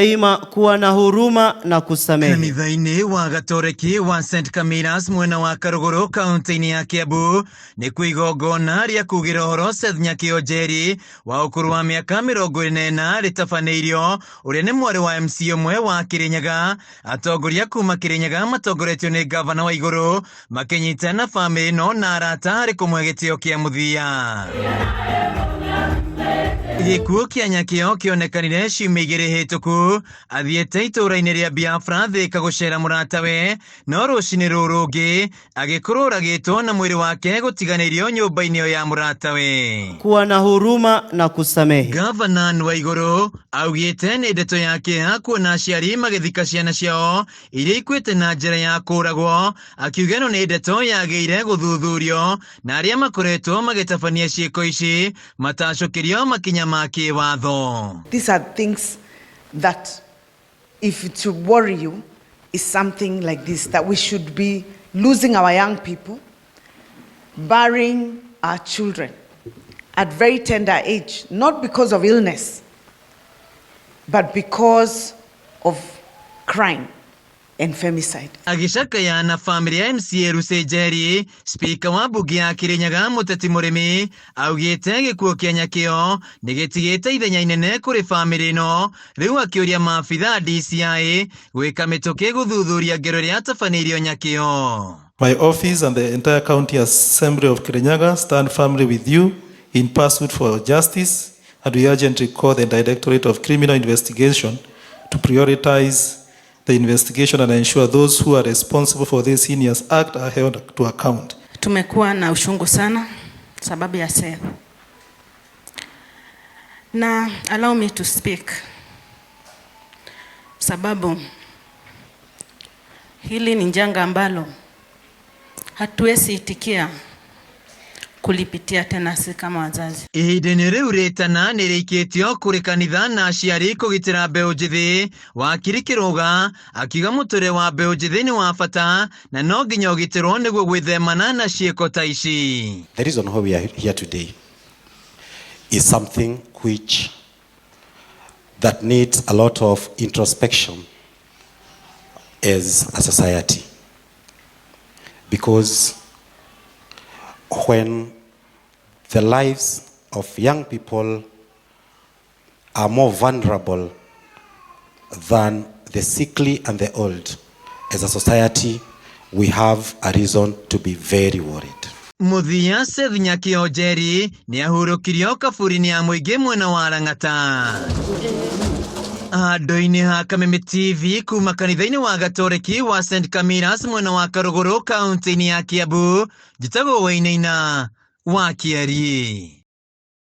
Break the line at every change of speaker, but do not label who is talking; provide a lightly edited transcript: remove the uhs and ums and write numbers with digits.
Daima kuwa na huruma na kusamehe.
Kanitha-ini wa Gatoreki wa St. Camillus mwena wa Karuguru kaunti-ini ya Kiambu ni kuigongona ria kugira horo Seth Nyakionjeri wa ukuru wa miaka 24 ritafaneirio uria ni mwari wa MC umwe wa Kirinyaga atongoria kuma Kirinyaga matongoretio ni gavana WAIGURU makinyitana family no na arata hari kumwe gitio kia muthia. Gikuo kia Nyakio kionekanire ciumia igiri hituku athiete itura-ini ria Biafra thika gucera muratawe no rucini rurungi agikorwo uragitwo na mwiri wake gutiganirio nyumba-ini ya muratawe.
Kuwa na huruma na kusamehe.
Gavana WAIGURU augite ni ndeto yake kuona aciari magithika ciana ciao iria ikuite na njira ya kuragwo akiuga no ni ndeto yageire guthuthurio na aria makoretwo magitabania ciiko ici matacokerio makinya maki watho.
These are things that if it should worry you is something like this, that we should be losing our young people, burying our children at very tender age, not because of illness, but because of crime and femicide.
Agicakaya na family ya MCA Rusejeri, speaker wa bunge ya Kirinyaga Muteti Murimi, augite gikuo kia Nyakio nigitigite ithenya inene kuri family no, riu akiuria maabitha DCI gwika mituki guthuthuria ngero ria tafaneirio Nyakio.
My office and the entire county assembly of Kirinyaga stand firmly with you in pursuit for justice, and we urgently call the Directorate of Criminal Investigation to prioritize the investigation and ensure those who are responsible for this heinous act are held to account.
Tumekuwa na ushungu sana sababu ya Seth. Na allow me to speak. Sababu hili ni janga ambalo hatuwezi itikia kulipitia tena si kama wazazi.
Ihinda-ini riu ritana nirikitio kuri kanitha na aciari kugitira mbeu njithi wakiri Kiruga akiuga muture wa mbeu njithi ni wa bata na no nginya ugitirwo niguo gwithemana na ciiko ta ici.
The reason why we are here today is something which that needs a lot of introspection as a society, because when the lives of young people are more vulnerable than the sickly and the old, as a society, we have a reason to be very worried.
Muthia Seth Nyakionjeri ni ahurukirio kaburi-ini ya muingi mwena wa Lang'ata. Ando-ini ha Kameme TV kuma kanitha-ini wa Gatoreki wa St. Camillus mwena wa Karuguru kaunti-ini ya Kiambu, njitagwo Wainaina wa Kiari.